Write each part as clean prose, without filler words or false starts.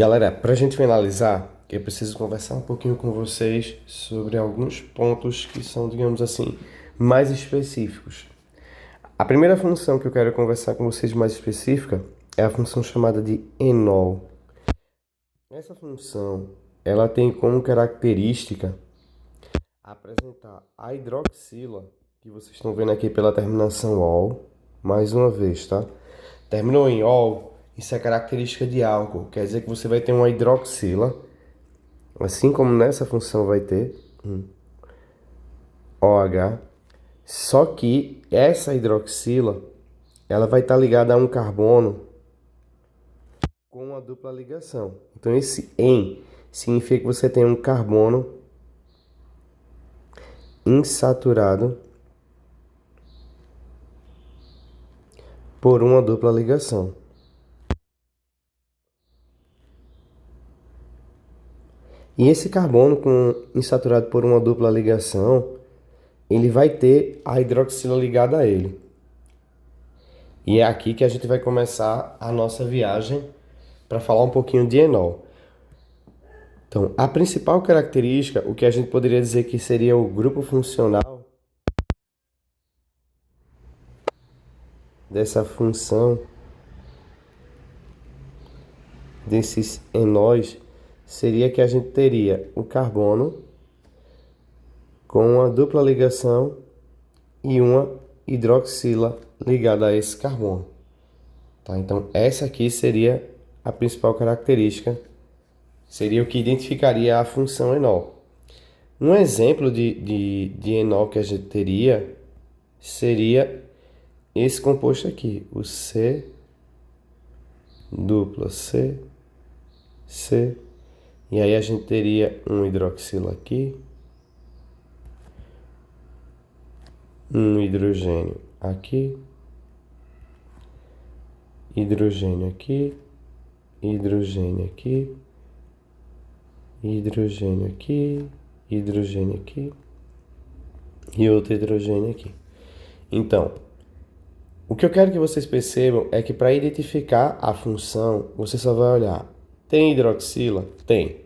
Galera, para a gente finalizar, eu preciso conversar um pouquinho com vocês sobre alguns pontos que são, digamos assim, mais específicos. A primeira função que eu quero conversar com vocês mais específica é a função chamada de enol. Essa função, ela tem como característica apresentar a hidroxila, que vocês estão vendo aqui pela terminação ol, mais uma vez, tá? Terminou em ol, isso é característica de álcool, quer dizer que você vai ter uma hidroxila, assim como nessa função vai ter OH, só que essa hidroxila, ela vai estar ligada a um carbono com uma dupla ligação. Então esse "en" significa que você tem um carbono insaturado por uma dupla ligação. E esse carbono insaturado por uma dupla ligação, ele vai ter a hidroxila ligada a ele. E é aqui que a gente vai começar a nossa viagem para falar um pouquinho de enol. Então, a principal característica, o que a gente poderia dizer que seria o grupo funcional dessa função, desses enóis, seria que a gente teria o carbono com uma dupla ligação e uma hidroxila ligada a esse carbono. Tá? Então, essa aqui seria a principal característica, seria o que identificaria a função enol. Um exemplo de enol que a gente teria seria esse composto aqui, o C dupla C, C, e aí a gente teria um hidroxilo aqui, um hidrogênio aqui, hidrogênio aqui, hidrogênio aqui, hidrogênio aqui, hidrogênio aqui e outro hidrogênio aqui. Então, o que eu quero que vocês percebam é que para identificar a função, você só vai olhar, tem hidroxila? Tem.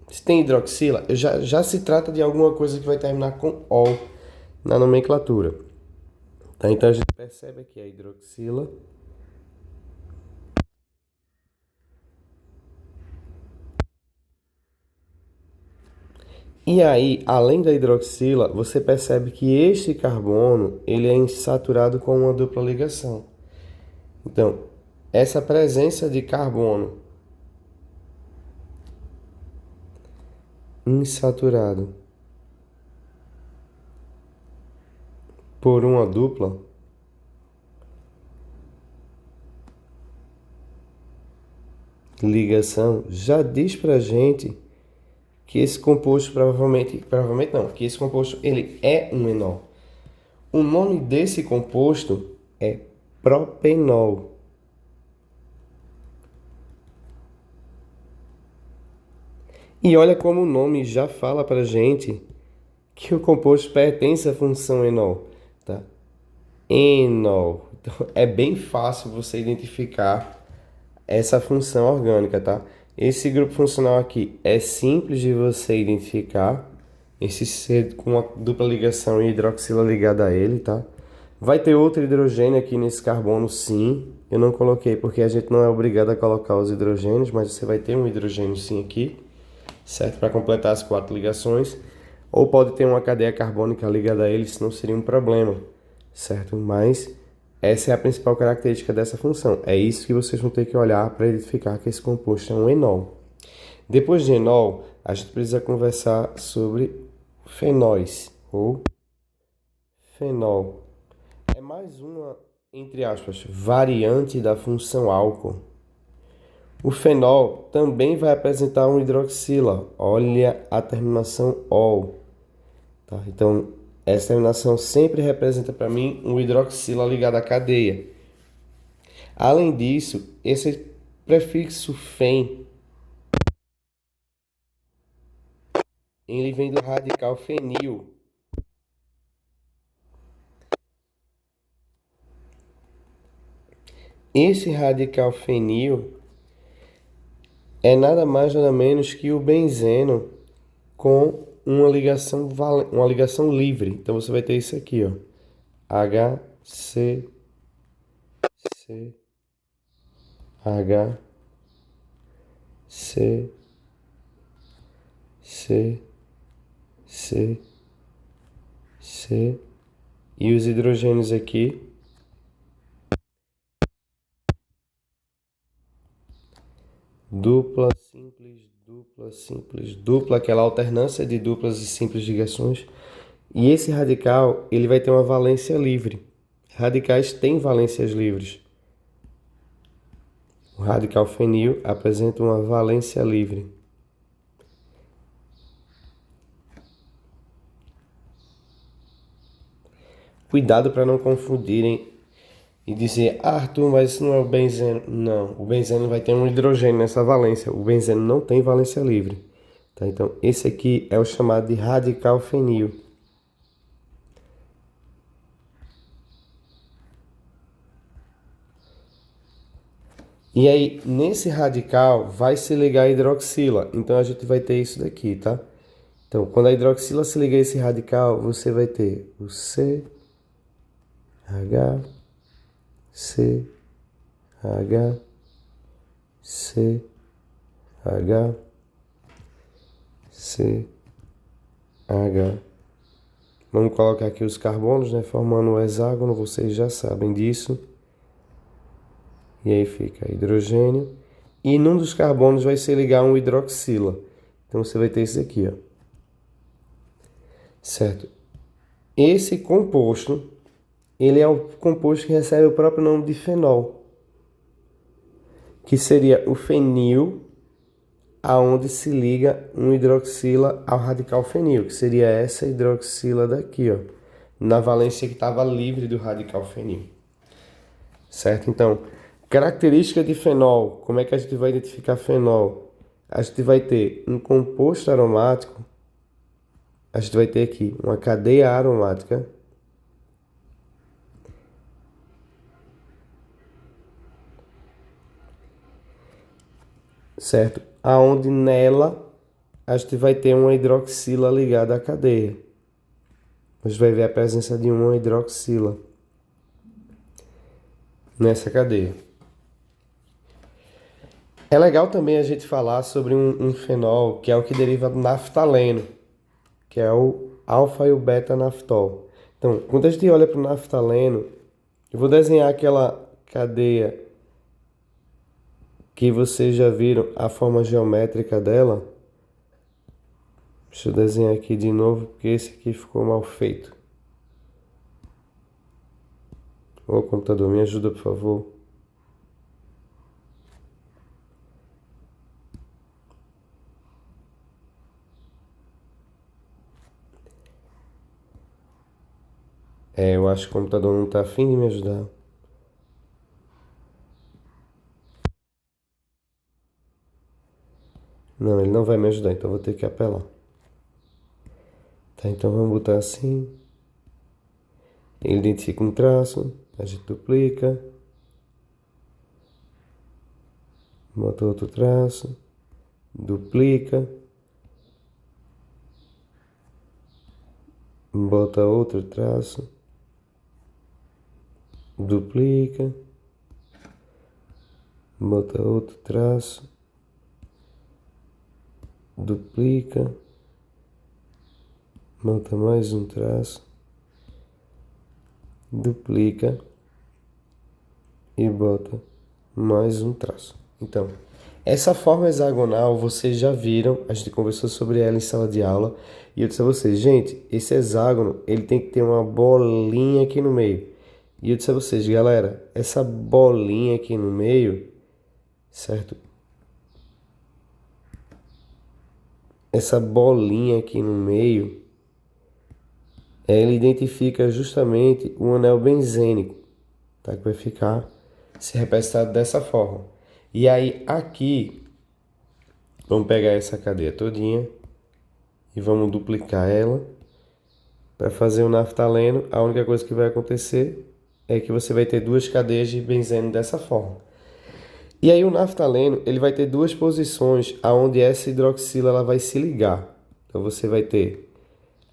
Se tem hidroxila, já se trata de alguma coisa que vai terminar com ol na nomenclatura. Tá? Então a gente percebe aqui a hidroxila. E aí, além da hidroxila, você percebe que este carbono ele é insaturado com uma dupla ligação. Então, essa presença de carbono insaturado por uma dupla ligação já diz pra gente que esse composto provavelmente não, que esse composto ele é um enol. O nome desse composto é propenol. E olha como o nome já fala pra gente que o composto pertence à função enol, tá? Enol. Então, é bem fácil você identificar essa função orgânica, tá? Esse grupo funcional aqui é simples de você identificar. Esse C com uma dupla ligação e hidroxila ligada a ele, tá? Vai ter outro hidrogênio aqui nesse carbono, sim. Eu não coloquei porque a gente não é obrigado a colocar os hidrogênios, mas você vai ter um hidrogênio sim aqui, certo? Para completar as 4 ligações. Ou pode ter uma cadeia carbônica ligada a ele, isso não seria um problema, certo? Mas essa é a principal característica dessa função. É isso que vocês vão ter que olhar para identificar que esse composto é um enol. Depois de enol, a gente precisa conversar sobre fenóis ou fenol. É mais uma, entre aspas, variante da função álcool. O fenol também vai apresentar um hidroxila. Olha a terminação ol. Tá? Então, essa terminação sempre representa para mim um hidroxila ligado à cadeia. Além disso, esse prefixo fen, ele vem do radical fenil. Esse radical fenil, é nada mais nada menos que o benzeno com uma ligação livre. Então você vai ter isso aqui, ó. HC C H C C C C e os hidrogênios aqui dupla, simples, dupla, simples, dupla, aquela alternância de duplas e simples ligações. E esse radical, ele vai ter uma valência livre. Radicais têm valências livres. O radical fenil apresenta uma valência livre. Cuidado para não confundirem e dizer, ah, Arthur, mas isso não é o benzeno. Não, o benzeno vai ter um hidrogênio nessa valência. O benzeno não tem valência livre. Tá? Então, esse aqui é o chamado de radical fenil. E aí, nesse radical, vai se ligar a hidroxila. Então, a gente vai ter isso daqui, tá? Então, quando a hidroxila se liga a esse radical, você vai ter o C, H, C, H, C, H, C, H. Vamos colocar aqui os carbonos, né? Formando o hexágono, vocês já sabem disso. E aí fica hidrogênio. E num dos carbonos vai se ligar um hidroxila. Então você vai ter isso aqui, ó. Certo? Esse composto, ele é o composto que recebe o próprio nome de fenol, que seria o fenil, aonde se liga um hidroxila ao radical fenil, que seria essa hidroxila daqui, ó, na valência que estava livre do radical fenil. Certo? Então, característica de fenol, como é que a gente vai identificar fenol? A gente vai ter um composto aromático, a gente vai ter aqui uma cadeia aromática, certo? Aonde nela a gente vai ter uma hidroxila ligada à cadeia. A gente vai ver a presença de uma hidroxila nessa cadeia. É legal também a gente falar sobre um fenol que é o que deriva do naftaleno, que é o alfa e o beta-naftol. Então, quando a gente olha para o naftaleno, eu vou desenhar aquela cadeia que vocês já viram a forma geométrica dela. Deixa eu desenhar aqui de novo, porque esse aqui ficou mal feito. Ô, computador, me ajuda, por favor. Eu acho que o computador não está afim de me ajudar. Não, ele não vai me ajudar, então vou ter que apelar. Tá, então vamos botar assim. Ele identifica um traço, a gente duplica. Bota outro traço, duplica. Bota outro traço, duplica. Bota outro traço, duplica. Bota mais um traço, duplica e bota mais um traço. Então, essa forma hexagonal vocês já viram, a gente conversou sobre ela em sala de aula, e eu disse a vocês, gente, esse hexágono, ele tem que ter uma bolinha aqui no meio. E eu disse a vocês, galera, essa bolinha aqui no meio, certo? Essa bolinha aqui no meio, ela identifica justamente o anel benzênico, tá? Que vai ficar se representado dessa forma. E aí aqui, vamos pegar essa cadeia todinha e vamos duplicar ela para fazer o naftaleno. A única coisa que vai acontecer é que você vai ter duas cadeias de benzeno dessa forma. E aí o naftaleno, ele vai ter duas posições aonde essa hidroxila ela vai se ligar. Então você vai ter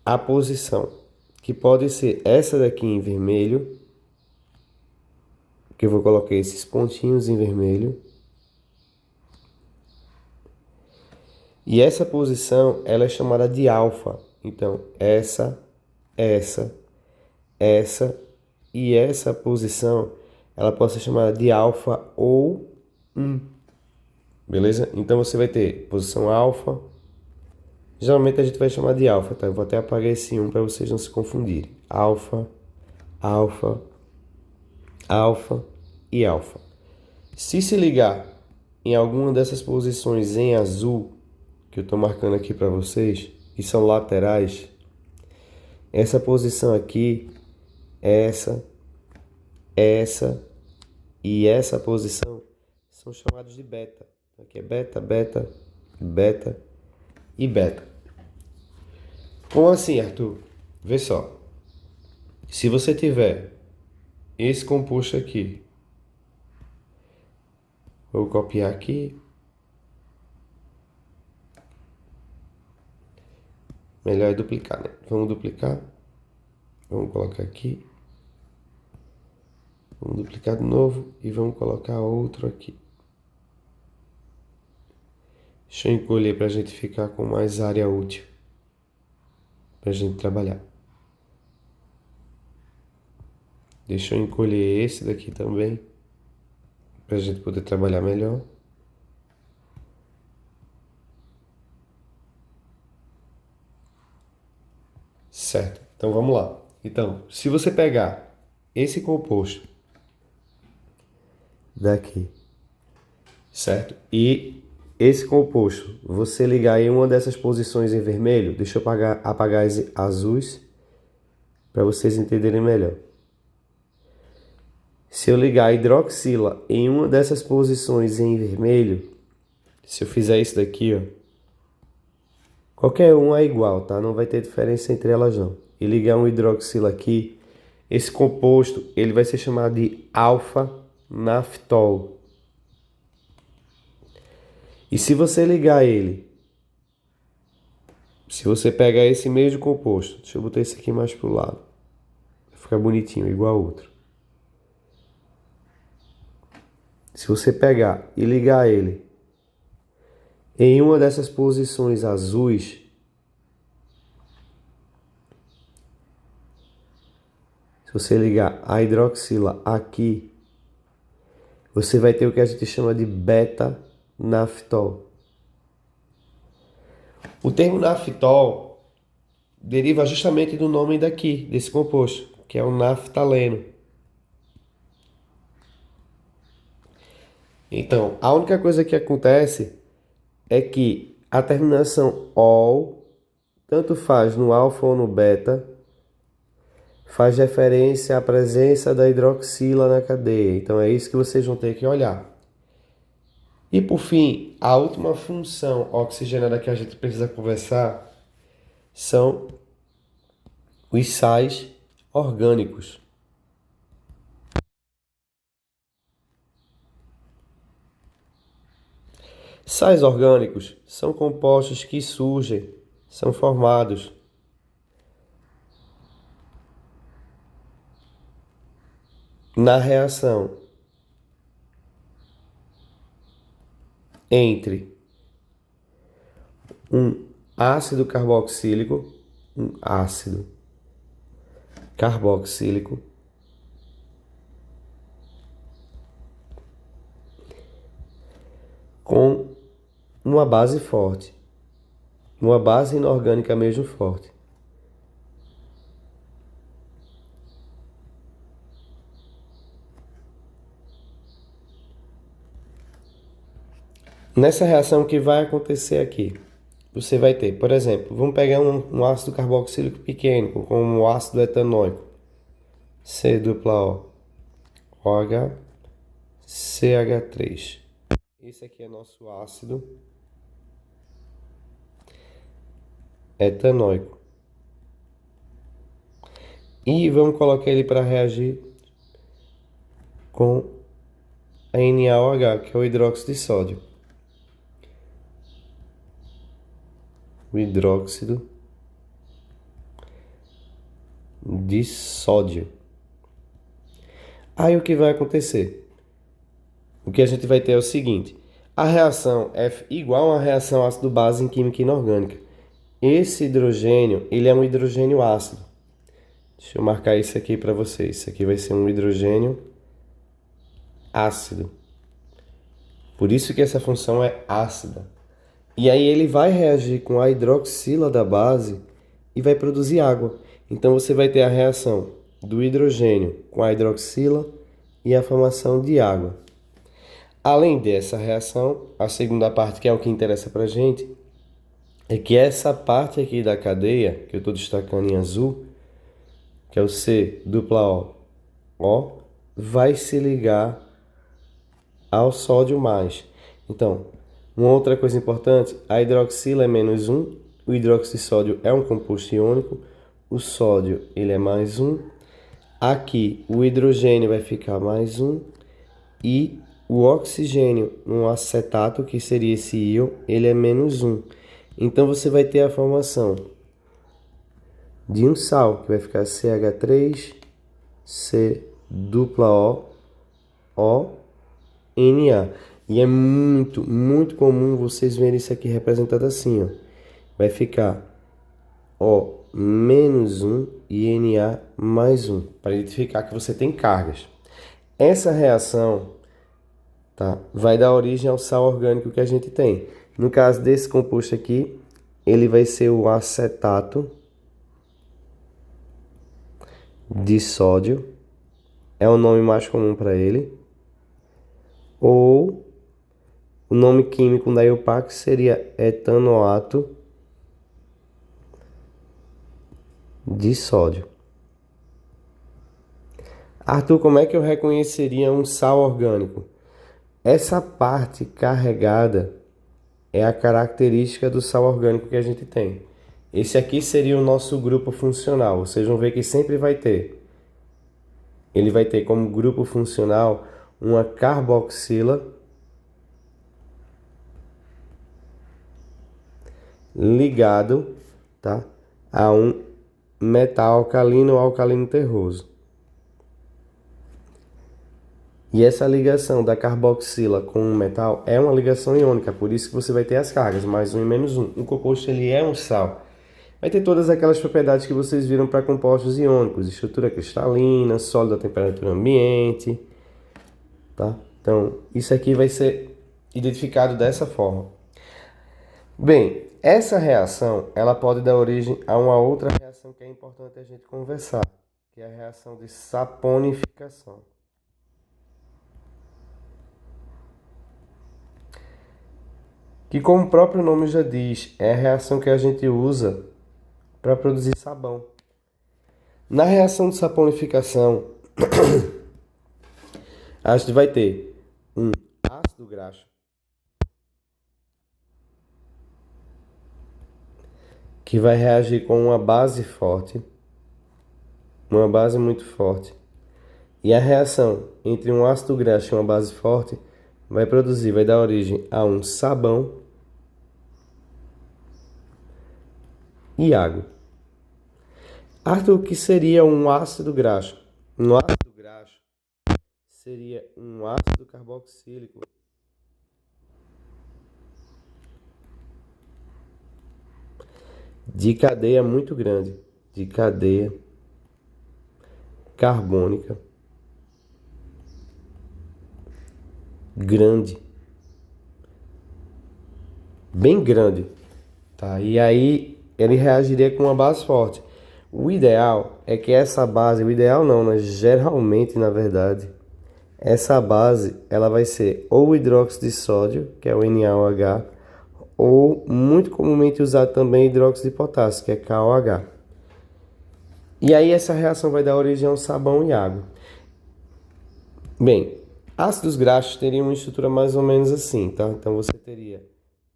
a posição que pode ser essa daqui em vermelho, que eu vou colocar esses pontinhos em vermelho. E essa posição, ela é chamada de alfa. Então, essa, essa e essa posição, ela pode ser chamada de alfa ou 1. Beleza? Então você vai ter posição alfa. Geralmente a gente vai chamar de alfa, tá? Eu vou até apagar esse 1 para vocês não se confundirem. Alfa, alfa, alfa e alfa. Se ligar em alguma dessas posições em azul, que eu estou marcando aqui para vocês, que são laterais, essa posição aqui, essa e essa posição são chamados de beta. Aqui é beta, beta, beta e beta. Como assim, Arthur? Vê só. Se você tiver esse composto aqui, vou copiar aqui. Melhor é duplicar, né? Vamos duplicar. Vamos colocar aqui. Vamos duplicar de novo e vamos colocar outro aqui. Deixa eu encolher para a gente ficar com mais área útil para a gente trabalhar. Deixa eu encolher esse daqui também para a gente poder trabalhar melhor. Certo, então vamos lá. Então, se você pegar esse composto daqui, certo? E esse composto, você ligar em uma dessas posições em vermelho, deixa eu apagar as azuis para vocês entenderem melhor. Se eu ligar a hidroxila em uma dessas posições em vermelho, se eu fizer isso daqui, ó, qualquer um é igual, tá? Não vai ter diferença entre elas não. E ligar um hidroxila aqui, esse composto, ele vai ser chamado de alfa-naftol. E se você ligar ele, se você pegar esse mesmo composto, deixa eu botar esse aqui mais pro lado, vai ficar bonitinho, igual ao outro. Se você pegar e ligar ele em uma dessas posições azuis, se você ligar a hidroxila aqui, você vai ter o que a gente chama de beta-naftol. O termo naftol deriva justamente do nome daqui, desse composto, que é o naftaleno. Então, a única coisa que acontece é que a terminação ol, tanto faz no alfa ou no beta, faz referência à presença da hidroxila na cadeia. Então é isso que vocês vão ter que olhar. E por fim, a última função oxigenada que a gente precisa conversar são os sais orgânicos. Sais orgânicos são compostos que surgem, são formados na reação entre um ácido carboxílico, com uma base forte, uma base inorgânica mesmo forte. Nessa reação, o que vai acontecer aqui? Você vai ter, por exemplo, vamos pegar um ácido carboxílico pequeno, como o ácido etanóico, C+O, OH, CH3. Esse aqui é nosso ácido etanóico. E vamos colocar ele para reagir com a NaOH, que é o hidróxido de sódio. O hidróxido de sódio. Aí o que vai acontecer? O que a gente vai ter é o seguinte: a reação é igual a uma reação ácido-base em química inorgânica. Esse hidrogênio, ele é um hidrogênio ácido. Deixa eu marcar isso aqui para vocês. Isso aqui vai ser um hidrogênio ácido. Por isso que essa função é ácida. E aí ele vai reagir com a hidroxila da base e vai produzir água. Então você vai ter a reação do hidrogênio com a hidroxila e a formação de água. Além dessa reação, a segunda parte, que é o que interessa para a gente, é que essa parte aqui da cadeia, que eu estou destacando em azul, que é o C+O, vai se ligar ao sódio mais. Então, uma outra coisa importante, a hidroxila é -1, o hidróxido de sódio é um composto iônico, o sódio ele é +1, aqui o hidrogênio vai ficar +1 e o oxigênio no acetato, que seria esse íon, ele é -1. Então você vai ter a formação de um sal, que vai ficar CH3, C+O, E é muito comum vocês verem isso aqui representado assim, ó. Vai ficar O-1 e Na+1, para identificar que você tem cargas. Essa reação, tá, vai dar origem ao sal orgânico que a gente tem. No caso desse composto aqui, ele vai ser o acetato de sódio, é o nome mais comum para ele, ou o nome químico da IUPAC seria etanoato de sódio. Arthur, como é que eu reconheceria um sal orgânico? Essa parte carregada é a característica do sal orgânico que a gente tem. Esse aqui seria o nosso grupo funcional. Vocês vão ver que sempre vai ter. Ele vai ter como grupo funcional uma carboxila ligado, tá, a um metal alcalino ou alcalino terroso. E essa ligação da carboxila com o metal é uma ligação iônica, por isso que você vai ter as cargas, +1 e -1. O composto ele é um sal. Vai ter todas aquelas propriedades que vocês viram para compostos iônicos, estrutura cristalina, sólido a temperatura ambiente, tá? Então, isso aqui vai ser identificado dessa forma. Bem, essa reação, ela pode dar origem a uma outra reação que é importante a gente conversar, que é a reação de saponificação. Que, como o próprio nome já diz, é a reação que a gente usa para produzir sabão. Na reação de saponificação, a gente vai ter um ácido graxo, que vai reagir com uma base forte, uma base muito forte. E a reação entre um ácido graxo e uma base forte vai dar origem a um sabão e água. Arthur, o que seria um ácido graxo? Um ácido graxo seria um ácido carboxílico de cadeia muito grande, de cadeia carbônica grande, bem grande, tá? E aí ele reagiria com uma base forte. O ideal é que essa base, o ideal não, mas geralmente, na verdade, essa base ela vai ser ou o hidróxido de sódio, que é o NaOH, ou muito comumente usado também hidróxido de potássio, que é KOH. E aí essa reação vai dar origem a um sabão e água. Bem, ácidos graxos teriam uma estrutura mais ou menos assim, tá? Então você teria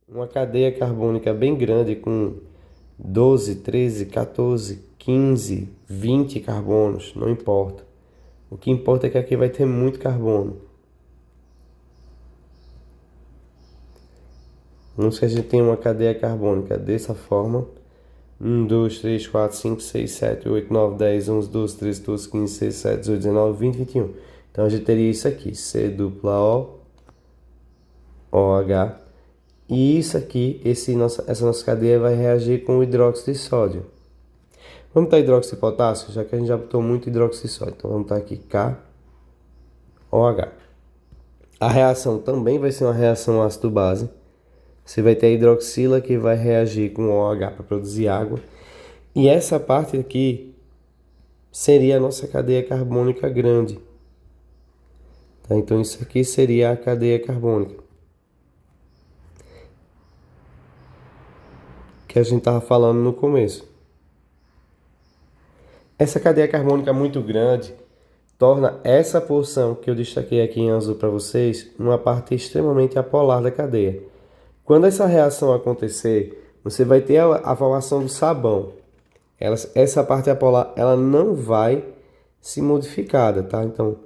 uma cadeia carbônica bem grande com 12, 13, 14, 15, 20 carbonos, não importa. O que importa é que aqui vai ter muito carbono. Vamos que a gente tem uma cadeia carbônica dessa forma. 1, 2, 3, 4, 5, 6, 7, 8, 9, 10, 11, 12, 13, 14, 15, 16, 17, 18, 19, 20, 21. Então a gente teria isso aqui, C dupla O, OH. E isso aqui, essa nossa cadeia vai reagir com o hidróxido de sódio. Vamos botar hidróxido de potássio, já que a gente já botou muito hidróxido de sódio. Então vamos botar aqui KOH. A reação também vai ser uma reação ácido-base. Você vai ter a hidroxila que vai reagir com o OH para produzir água. E essa parte aqui seria a nossa cadeia carbônica grande. Tá? Então isso aqui seria a cadeia carbônica que a gente estava falando no começo. Essa cadeia carbônica muito grande torna essa porção que eu destaquei aqui em azul para vocês uma parte extremamente apolar da cadeia. Quando essa reação acontecer, você vai ter a formação do sabão. Essa parte apolar ela não vai se modificada, tá? Então,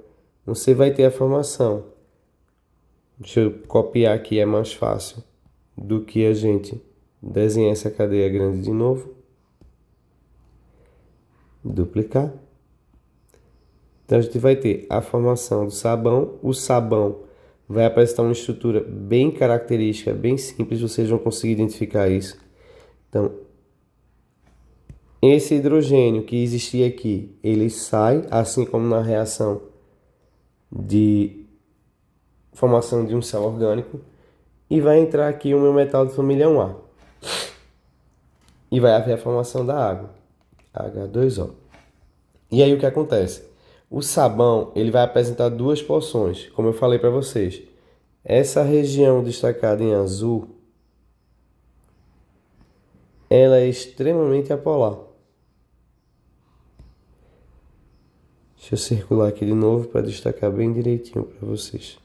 você vai ter a formação. Deixa eu copiar aqui, é mais fácil do que a gente desenhar essa cadeia grande de novo. Duplicar. Então, a gente vai ter a formação do sabão. O sabão vai apresentar uma estrutura bem característica, bem simples, vocês vão conseguir identificar isso. Então, esse hidrogênio que existia aqui, ele sai, assim como na reação de formação de um sal orgânico, e vai entrar aqui o meu metal de família 1A. E vai haver a formação da água, H2O. E aí o que acontece? O sabão ele vai apresentar duas porções, como eu falei para vocês. Essa região destacada em azul, ela é extremamente apolar. Deixa eu circular aqui de novo para destacar bem direitinho para vocês.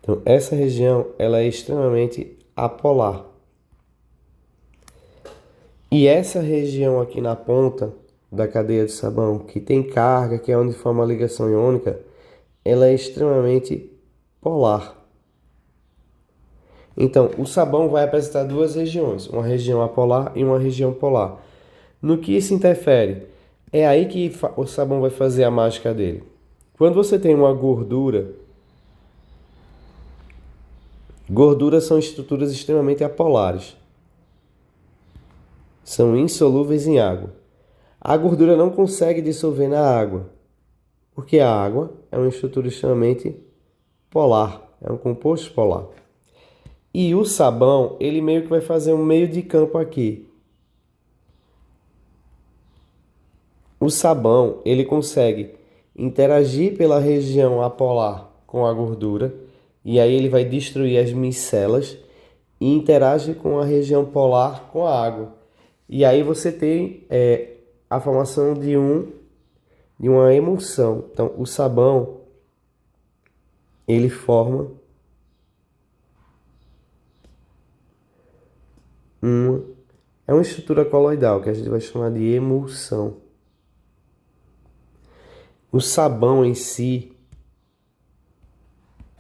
Então, essa região ela é extremamente apolar. E essa região aqui na ponta da cadeia de sabão, que tem carga, que é onde forma a ligação iônica, ela é extremamente polar. Então, o sabão vai apresentar duas regiões, uma região apolar e uma região polar. No que isso interfere? É aí que o sabão vai fazer a mágica dele. Quando você tem uma gordura, gorduras são estruturas extremamente apolares. São insolúveis em água. A gordura não consegue dissolver na água, porque a água é uma estrutura extremamente polar, é um composto polar. E o sabão, ele meio que vai fazer um meio de campo aqui. O sabão, ele consegue interagir pela região apolar com a gordura, e aí ele vai destruir as micelas e interage com a região polar com a água. E aí você tem a formação de uma emulsão. Então, o sabão, ele forma uma estrutura coloidal, que a gente vai chamar de emulsão. O sabão em si,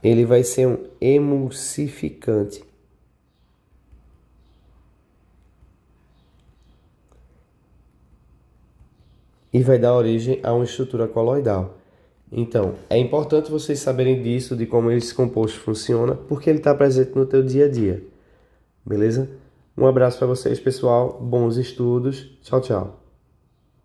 ele vai ser um emulsificante. E vai dar origem a uma estrutura coloidal. Então, é importante vocês saberem disso, de como esse composto funciona, porque ele está presente no teu dia a dia. Beleza? Um abraço para vocês, pessoal. Bons estudos. Tchau, tchau.